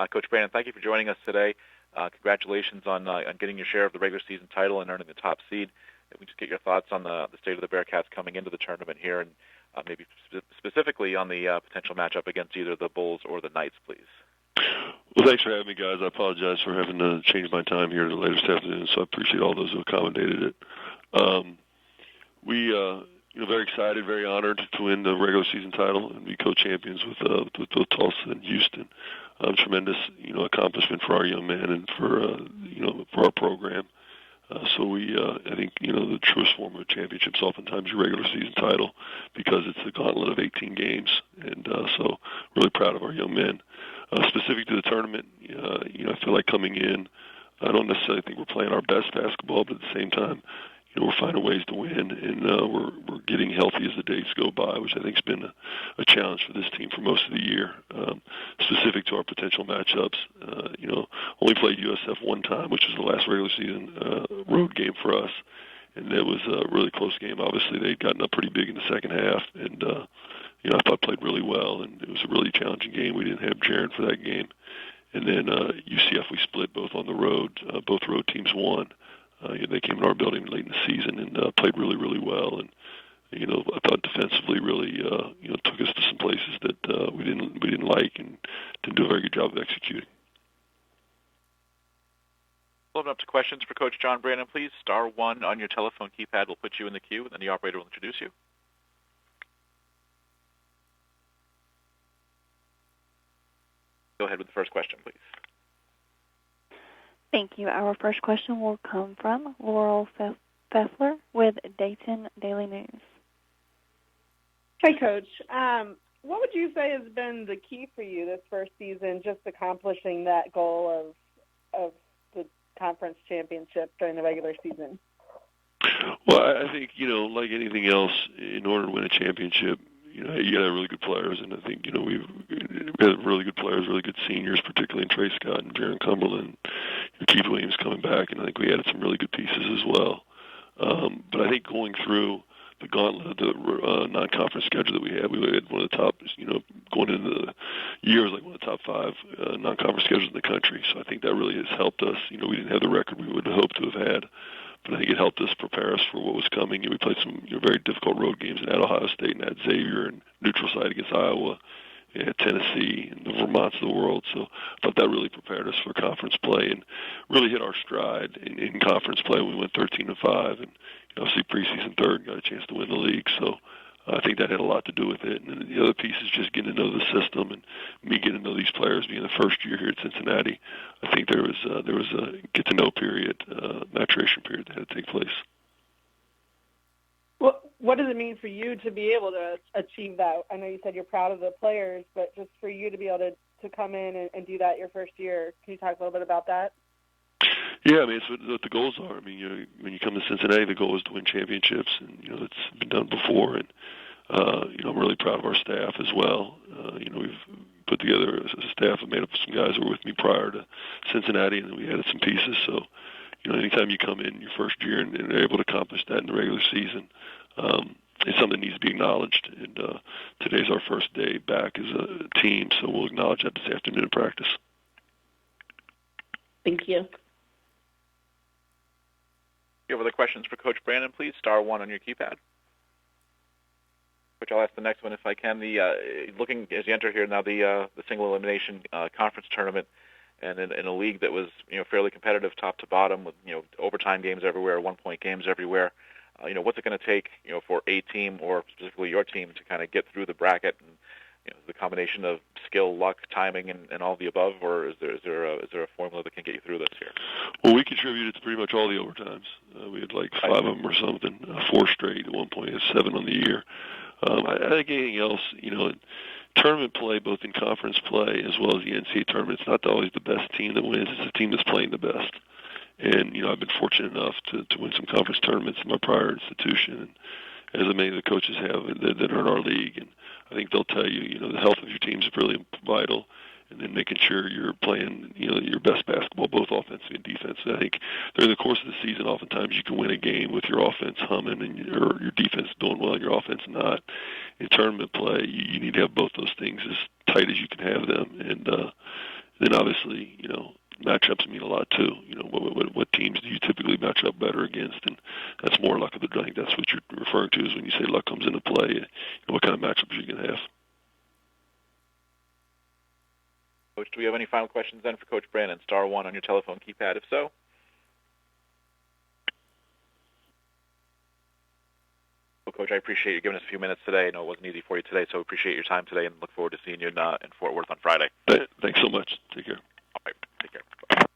Coach Brannen, thank you for joining us today. Congratulations on getting your share of the regular season title and earning the top seed. If we just get your thoughts on the state of the Bearcats coming into the tournament here, and maybe specifically on the potential matchup against either the Bulls or the Knights, please. Well, thanks for having me, guys. I apologize for having to change my time here to later this afternoon, so I appreciate all those who accommodated it. Very excited, very honored to win the regular season title and be co-champions with both Tulsa and Houston. Tremendous, accomplishment for our young men and for our program. I think, the truest form of a championship is oftentimes your regular season title because it's a gauntlet of 18 games. And so really proud of our young men. Specific to the tournament, I feel like coming in, I don't necessarily think we're playing our best basketball, but at the same time, we're finding ways to win, and we're getting healthy as the days go by, which I think has been a challenge for this team for most of the year. Specific to our potential matchups, only played USF one time, which was the last regular season road game for us, and it was a really close game. Obviously, they'd gotten up pretty big in the second half, and I thought played really well, and it was a really challenging game. We didn't have Jaron for that game, and then UCF we split both on the road. Both road teams won. They came to our building late in the season and played really, really well. And I thought defensively really took us to some places that we didn't like and didn't do a very good job of executing. Open up to questions for Coach John Brannen, please. *1 on your telephone keypad will put you in the queue, and then the operator will introduce you. Go ahead with the first question, please. Thank you. Our first question will come from Laurel Fessler with Dayton Daily News. Hey, Coach. What would you say has been the key for you this first season, just accomplishing that goal of the conference championship during the regular season? Well, I think, like anything else, in order to win a championship, you got to have really good players, and I think, we've had really good players, really good seniors, particularly in Trey Scott and Jaron Cumberland, Keith Williams coming back, and I think we added some really good pieces as well. But I think going through the gauntlet of the non-conference schedule that we had one of the top, going into the year was like one of the top 5 non-conference schedules in the country. So I think that really has helped us. We didn't have the record we would have hoped to have had, but I think it helped us prepare us for what was coming. We played some very difficult road games at Ohio State and at Xavier, and neutral site against Iowa, and Tennessee, and the Vermonts of the world. So I thought that really prepared us for conference play and really hit our stride in conference play. We went 13-5, and obviously preseason third, got a chance to win the league. So I think that had a lot to do with it. And the other piece is just getting to know the system and me getting to know these players. Being the first year here at Cincinnati, I think there was a get to know period, maturation period that had to take place. Well, what does it mean for you to be able to achieve that? I know you said you're proud of the players, but just for you to be able to come in and do that your first year, can you talk a little bit about that? Yeah, it's what the goals are. When you come to Cincinnati, the goal is to win championships, and it's been done before. And I'm really proud of our staff as well. We've put together a staff that made up of some guys who were with me prior to Cincinnati, and then we added some pieces. So, anytime you come in your first year and are able to accomplish that in the regular season, it's something that needs to be acknowledged. And today's our first day back as a team, so we'll acknowledge that this afternoon in practice. Thank you. If you have other questions for Coach Brannen, please, *1 on your keypad. Coach, I'll ask the next one if I can. Looking as you enter here now, the single elimination conference tournament, and in a league that was fairly competitive top to bottom with overtime games everywhere, 1-point games everywhere. What's it going to take for a team or specifically your team to kind of get through the bracket and the combination of skill, luck, timing, and all the above, or is there a formula that can get you through this here? Well, we contributed to pretty much all the overtimes. We had like 5 of them or something, 4 straight at one point, 7 on the year. I think anything else, tournament play, both in conference play as well as the NCAA tournament, it's not always the best team that wins. It's the team that's playing the best. And, I've been fortunate enough to win some conference tournaments in my prior institution, and as many of the coaches have that are in our league. And I think they'll tell you, the health of your team is really vital, and then making sure you're playing, your best basketball, both offensively and defensively. I think during the course of the season, oftentimes you can win a game with your offense humming and your defense doing well and your offense not. In tournament play, you need to have both those things as tight as you can have them. And Then obviously, matchups mean a lot too. What teams do you typically match up better against, and that's more luck of the. I think that's what you're referring to is when you say luck comes into play. What kind of matchups you're going to have. Coach, do we have any final questions then for Coach Brannen? Star 1 on your telephone keypad, if so. Well, Coach, I appreciate you giving us a few minutes today. I know it wasn't easy for you today, so appreciate your time today and look forward to seeing you in Fort Worth on Friday. Thanks so much. Take care. All right, take care.